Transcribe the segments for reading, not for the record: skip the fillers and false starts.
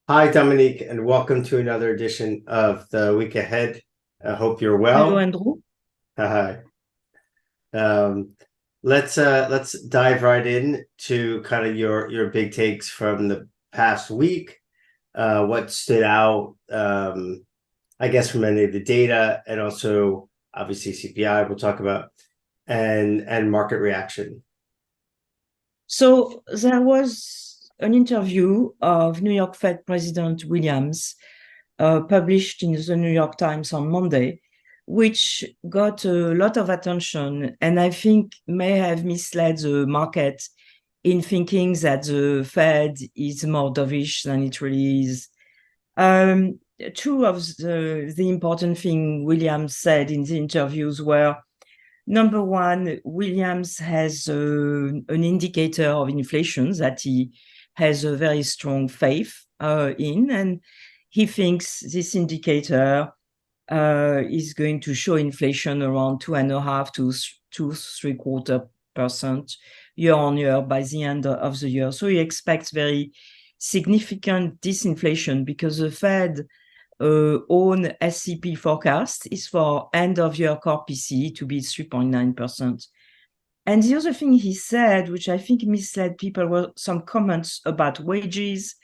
Hi, Dominique, and welcome to another edition of the Week Ahead. I hope you're Hello, well. Andrew. Hi. Um, let's dive right in to kind of your big takes from the past week. What stood out, I guess, from any of the data, and also obviously CPI we'll talk about, and market reaction. So there was an interview of New York Fed President Williams published in the New York Times on Monday, which got a lot of attention and I think may have misled the market in thinking that the Fed is more dovish than it really is. Um, Two of the important thing Williams said in the interviews were number one, Williams has an indicator of inflation that he has a very strong faith in, and he thinks this indicator is going to show inflation around 2.5 to 3/4% year on year by the end of the year. So he expects very significant disinflation because the Fed own SCP forecast is for end of year core PCE to be 3.9%. And the other thing he said, which I think misled people, were some comments about wages,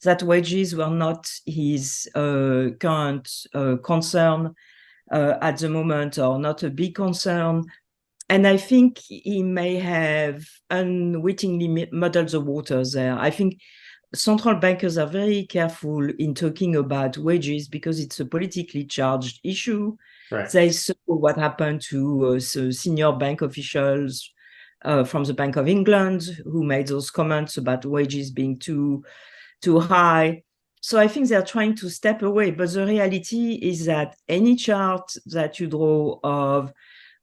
that wages were not his current concern at the moment, or not a big concern. And I think he may have unwittingly muddled the waters there. I think central bankers are very careful in talking about wages because it's a politically charged issue. Right. They saw what happened to senior bank officials from the Bank of England who made those comments about wages being too high. So I think they're trying to step away. But the reality is that any chart that you draw of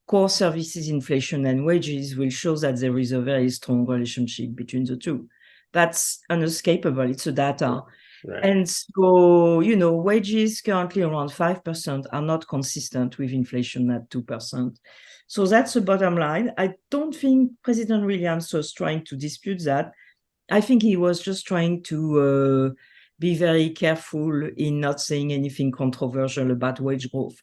core services inflation and wages will show that there is a very strong relationship between the two. That's unescapable. It's a data. Right. And so, wages currently around 5% are not consistent with inflation at 2%. So that's the bottom line. I don't think President Williams was trying to dispute that. I think he was just trying to be very careful in not saying anything controversial about wage growth.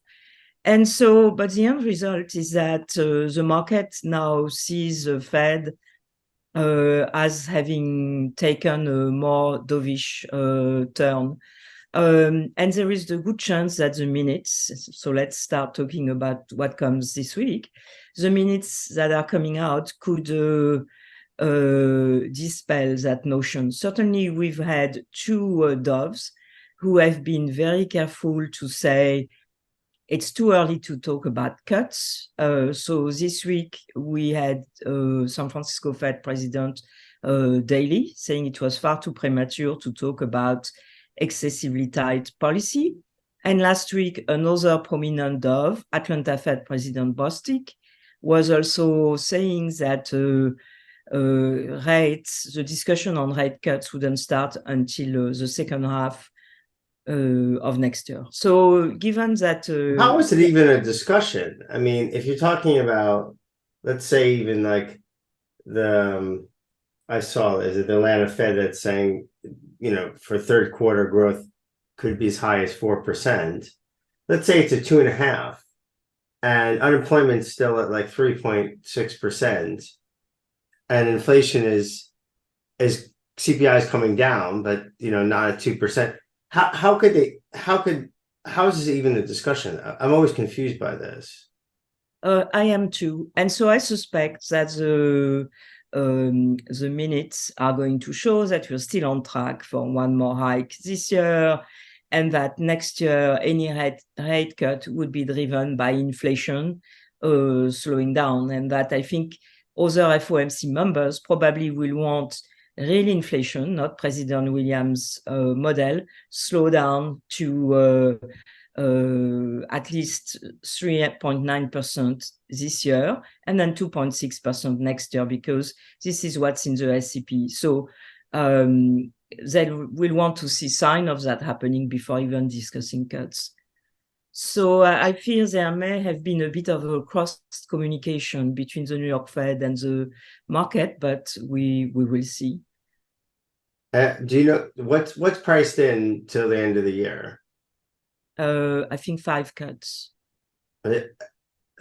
And so, but the end result is that the market now sees the Fed as having taken a more dovish turn. And there is the good chance that the minutes, so let's start talking about what comes this week, the minutes that are coming out could dispel that notion. Certainly, we've had two doves who have been very careful to say it's too early to talk about cuts. So this week we had San Francisco Fed President Daly saying it was far too premature to talk about excessively tight policy. And last week, another prominent dove, Atlanta Fed President Bostic, was also saying that the discussion on rate cuts wouldn't start until the second half of next year. So given that How is it even a discussion? I mean, if you're talking about, let's say, even like the I saw is it the Atlanta Fed that's saying, for third quarter growth could be as high as 4%. Let's say it's a 2.5, and unemployment's still at like 3.6%, and inflation is CPI is coming down, but not at 2%. How could they? How is this even a discussion? I'm always confused by this. I am too. And so I suspect that the minutes are going to show that we're still on track for one more hike this year, and that next year any rate cut would be driven by inflation slowing down, and that I think other FOMC members probably will want real inflation, not President Williams' model, slow down to at least 3.9% this year and then 2.6% next year, because this is what's in the SCP. So they will want to see sign of that happening before even discussing cuts. So I feel there may have been a bit of a cross communication between the New York Fed and the market, but we will see. Do you know what's priced in till the end of the year? I think 5 cuts Uh,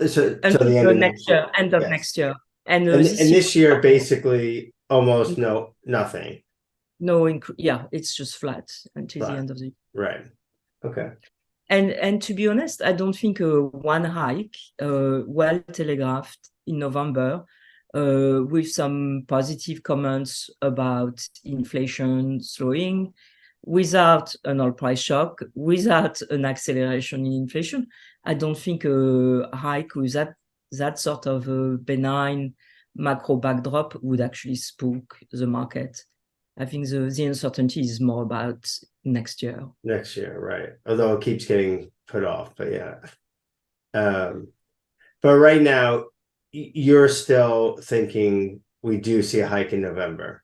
So till until the end of next next year. year, end of Yes. next year. And And this year, this year basically almost nothing. no, yeah, it's just flat until the But end of the year. right. Okay. And to be honest, I don't think one hike, well telegraphed in November, with some positive comments about inflation slowing, without an oil price shock, without an acceleration in inflation. I don't think a hike with that sort of a benign macro backdrop would actually spook the market. I think the uncertainty is more about next year. Next year, right. Although it keeps getting put off, but yeah. Um, but right now, you're still thinking we do see a hike in November.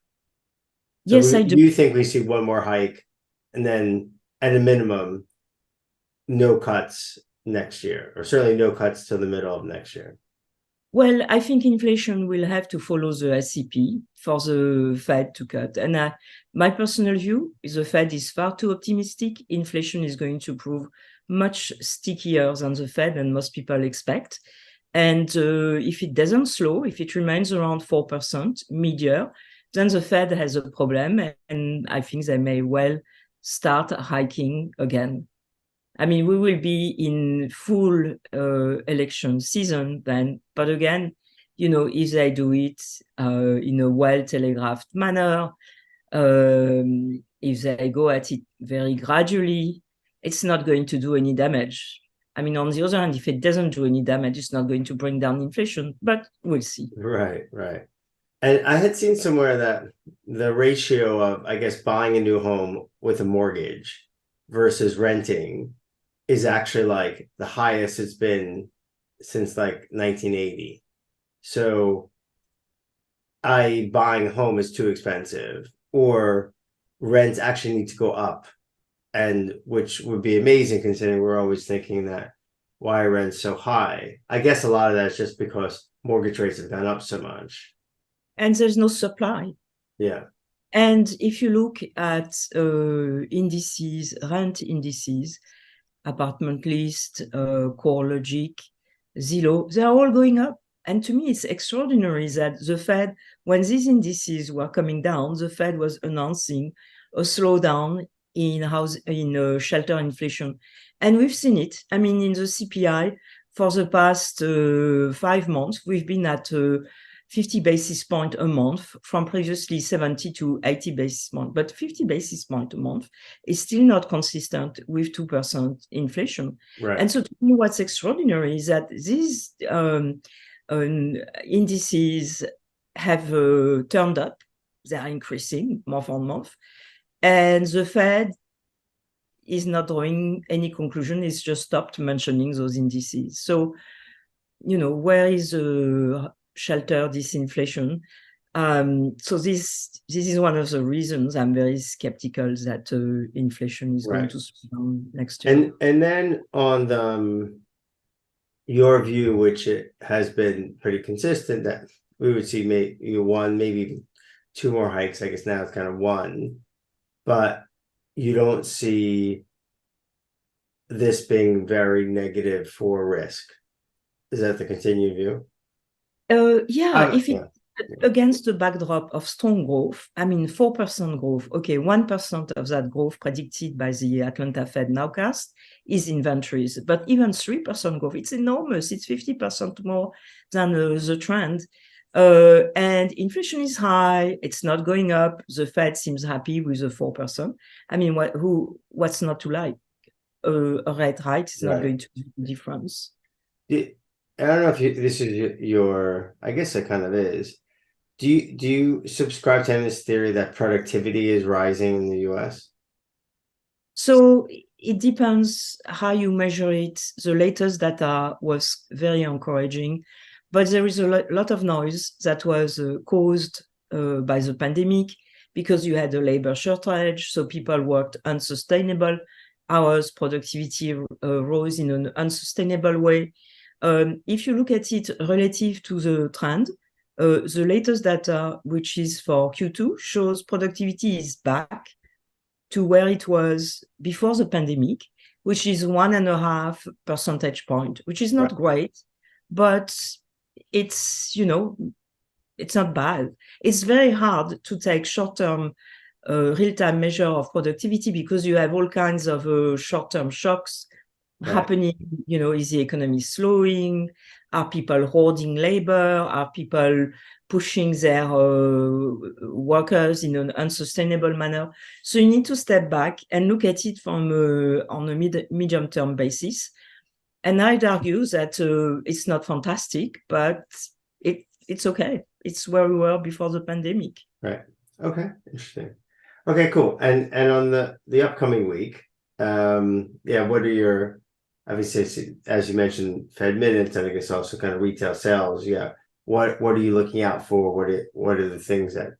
So Yes, I do. you think we see one more hike and then at a minimum, no cuts next year, or certainly no cuts till the middle of next year. Well, I think inflation will have to follow the SCP for the Fed to cut. And my personal view is the Fed is far too optimistic. Inflation is going to prove much stickier than the Fed and most people expect. And if it doesn't slow, if it remains around 4% mid-year, then the Fed has a problem. And I think they may well start hiking again. I mean, we will be in full election season then, but again, if they do it in a well telegraphed manner, if they go at it very gradually, it's not going to do any damage. I mean, on the other hand, if it doesn't do any damage, it's not going to bring down inflation, but we'll see. Right, right. And I had seen somewhere that the ratio of, I guess, buying a new home with a mortgage versus renting is actually like the highest it's been since like 1980. So I buying a home is too expensive, or rents actually need to go up, and which would be amazing considering we're always thinking that why are rents so high? I guess a lot of that is just because mortgage rates have gone up so much. And there's no supply. Yeah. And if you look at indices, rent indices, apartment list, CoreLogic, Zillow, they are all going up. And to me, it's extraordinary that the Fed, when these indices were coming down, the Fed was announcing a slowdown in shelter inflation. And we've seen it. I mean, in the CPI, for the past 5 months, we've been at 50 basis points a month from previously 70 to 80 basis points. But 50 basis points a month is still not consistent with 2% inflation. Right. And so to me, what's extraordinary is that these indices have turned up. They are increasing month on month. And the Fed is not drawing any conclusion. It's just stopped mentioning those indices. So, where is the shelter disinflation? So this is one of the reasons I'm very skeptical that inflation is going to slow down next year. And then on the your view, which it has been pretty consistent, that we would see maybe one, maybe even two more hikes. I guess now it's kind of one, but you don't see this being very negative for risk. Is that the continued view? Yeah, if Yeah. against the backdrop of strong growth, I mean, 4% growth, okay, 1% of that growth predicted by the Atlanta Fed nowcast is inventories, but even 3% growth, it's enormous. It's 50% more than the trend. And inflation is high. It's not going up. The Fed seems happy with the 4%. I mean, what's not to like? A rate hike is not going to make a difference. I don't know if this is your, I guess it kind of is. Do you subscribe to this theory that productivity is rising in the US? So it depends how you measure it. The latest data was very encouraging, but there is a lot of noise that was caused by the pandemic because you had a labor shortage, so people worked unsustainable hours, productivity rose in an unsustainable way. If you look at it relative to the trend, The latest data, which is for Q2, shows productivity is back to where it was before the pandemic, which is 1.5 percentage point, which is not great, but it's, it's not bad. It's very hard to take short-term real-time measure of productivity because you have all kinds of short-term shocks happening. Is the economy slowing? Are people hoarding labor? Are people pushing their workers in an unsustainable manner? So you need to step back and look at it from on a medium-term basis. And I'd argue that it's not fantastic, but it's okay. It's where we were before the pandemic. Right. Okay. Interesting. Okay, cool. And on the upcoming week, what are your, obviously, as you mentioned, Fed minutes, I think it's also kind of retail sales. Yeah. What are you looking out for? What are the things that,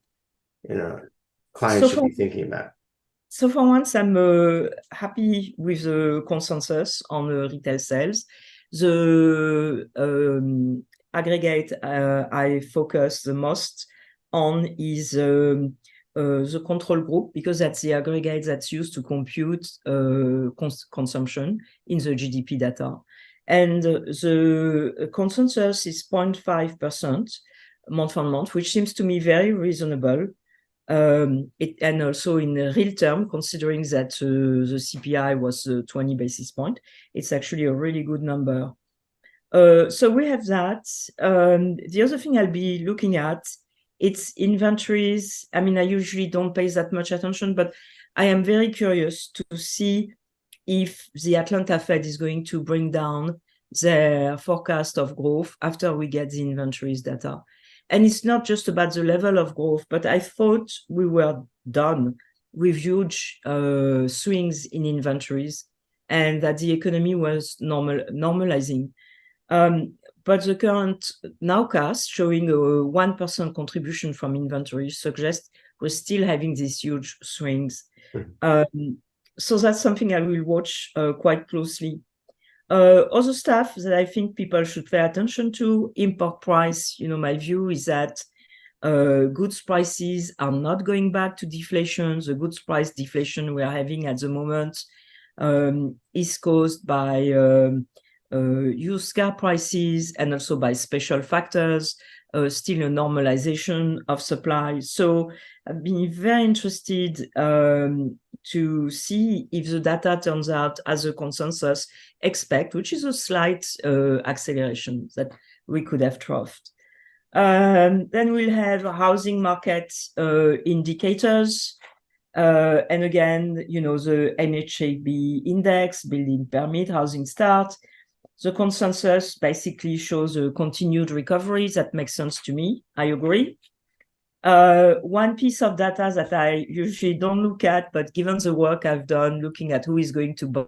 clients should be thinking about? So for once, I'm happy with the consensus on retail sales. The aggregate I focus the most on is the control group, because that's the aggregate that's used to compute consumption in the GDP data. And the consensus is 0.5% month on month, which seems to me very reasonable. And also in real term, considering that the CPI was 20 basis point, it's actually a really good number. So we have that. The other thing I'll be looking at, it's inventories. I mean, I usually don't pay that much attention, but I am very curious to see if the Atlanta Fed is going to bring down their forecast of growth after we get the inventories data. And it's not just about the level of growth, but I thought we were done with huge swings in inventories and that the economy was normalizing. But the current nowcast showing a 1% contribution from inventory suggests we're still having these huge swings. So that's something I will watch quite closely. Other stuff that I think people should pay attention to, import price. My view is that goods prices are not going back to deflation. The goods price deflation we are having at the moment is caused by used car prices and also by special factors, still a normalization of supply. So I've been very interested to see if the data turns out as a consensus expect, which is a slight acceleration that we could have troughed. Then we'll have housing market indicators. And again, the NHAB index, building permit, housing start. The consensus basically shows a continued recovery. That makes sense to me. I agree. One piece of data that I usually don't look at, but given the work I've done looking at who is going to buy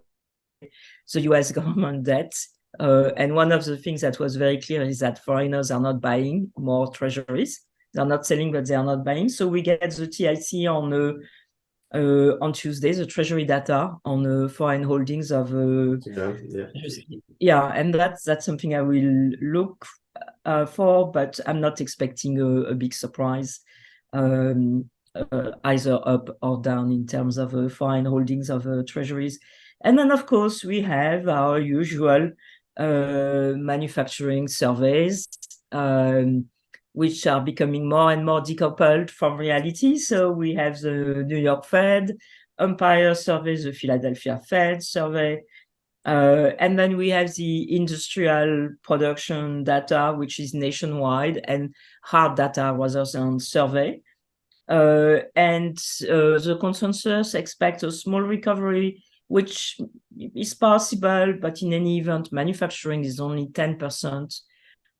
the US government debt, and one of the things that was very clear is that foreigners are not buying more treasuries. They're not selling, but they are not buying. So we get the TIC on Tuesday, the treasury data on foreign holdings of and that's something I will look for, but I'm not expecting a big surprise, either up or down in terms of foreign holdings of treasuries. And then, of course, we have our usual manufacturing surveys, which are becoming more and more decoupled from reality. So we have the New York Fed, Empire survey, the Philadelphia Fed survey, and then we have the industrial production data, which is nationwide and hard data rather than survey. And the consensus expects a small recovery, which is possible, but in any event, manufacturing is only 10%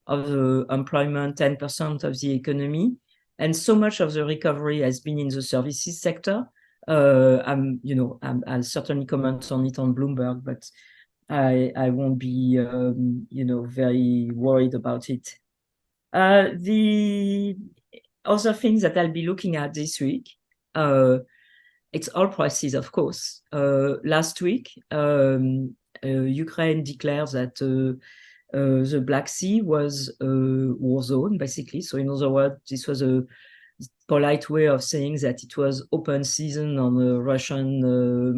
of the employment, 10% of the economy. And so much of the recovery has been in the services sector. I'll certainly comment on it on Bloomberg, but I won't be, very worried about it. The other things that I'll be looking at this week, it's oil prices, of course. Last week, Ukraine declared that the Black Sea was a war zone, basically. So in other words, this was a polite way of saying that it was open season on the Russian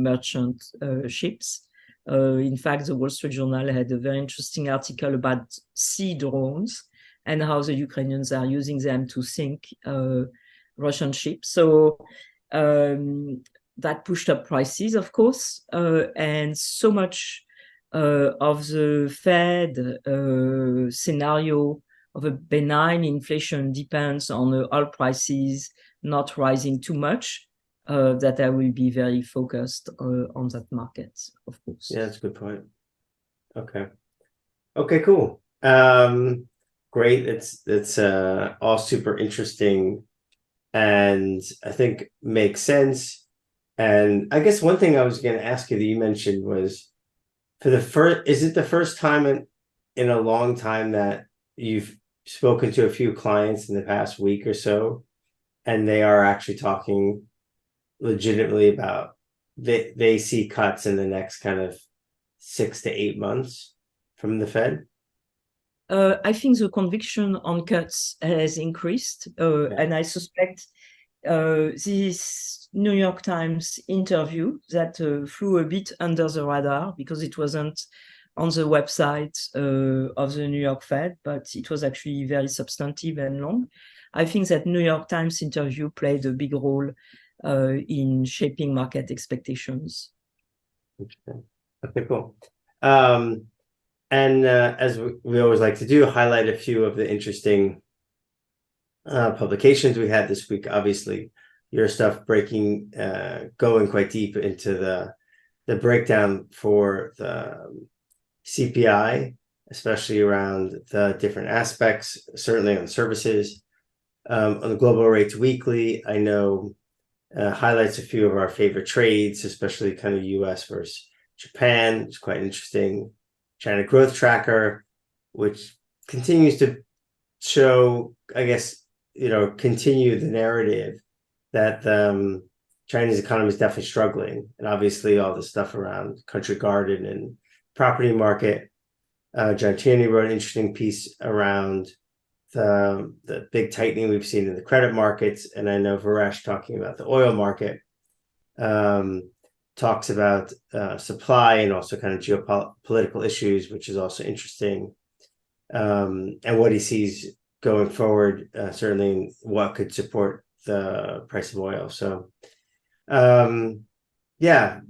merchant ships. In fact, the Wall Street Journal had a very interesting article about sea drones and how the Ukrainians are using them to sink Russian ships. So that pushed up prices, of course, and so much of the Fed scenario of a benign inflation depends on the oil prices not rising too much, that I will be very focused on that market, of course. Yeah, that's a good point. Okay. Okay, cool. Great. It's all super interesting and I think makes sense. And I guess one thing I was going to ask you that you mentioned was is it the first time in a long time that you've spoken to a few clients in the past week or so, and they are actually talking legitimately about they see cuts in the next kind of 6 to 8 months from the Fed? I think the conviction on cuts has increased, and I suspect this New York Times interview that flew a bit under the radar because it wasn't on the website of the New York Fed, but it was actually very substantive and long. I think that New York Times interview played a big role in shaping market expectations. Interesting. Okay, cool. And as we always like to do, highlight a few of the interesting publications we had this week. Obviously, your stuff going quite deep into the breakdown for the CPI, especially around the different aspects, certainly on services. On the Global Rates Weekly, I know highlights a few of our favorite trades, especially kind of US versus Japan. It's quite interesting. China Growth Tracker, which continues to show, I guess, continue the narrative that the Chinese economy is definitely struggling. And obviously all the stuff around Country Garden and property market. John Tierney wrote an interesting piece around the big tightening we've seen in the credit markets. And I know Varesh talking about the oil market. Talks about supply and also kind of geopolitical issues, which is also interesting, and what he sees going forward, certainly what could support the price of oil. So, yeah,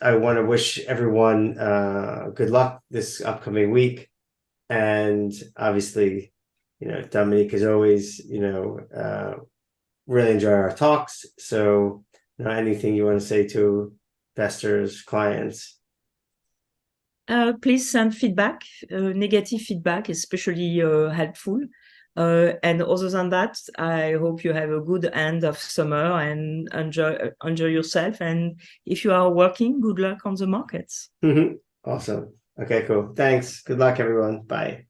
I want to wish everyone good luck this upcoming week. And obviously, Dominique, as always, really enjoy our talks. So, anything you want to say to investors, clients? Please send feedback, negative feedback, especially helpful. And other than that, I hope you have a good end of summer and enjoy yourself. And if you are working, good luck on the markets. Awesome. Okay, cool. Thanks. Good luck, everyone. Bye.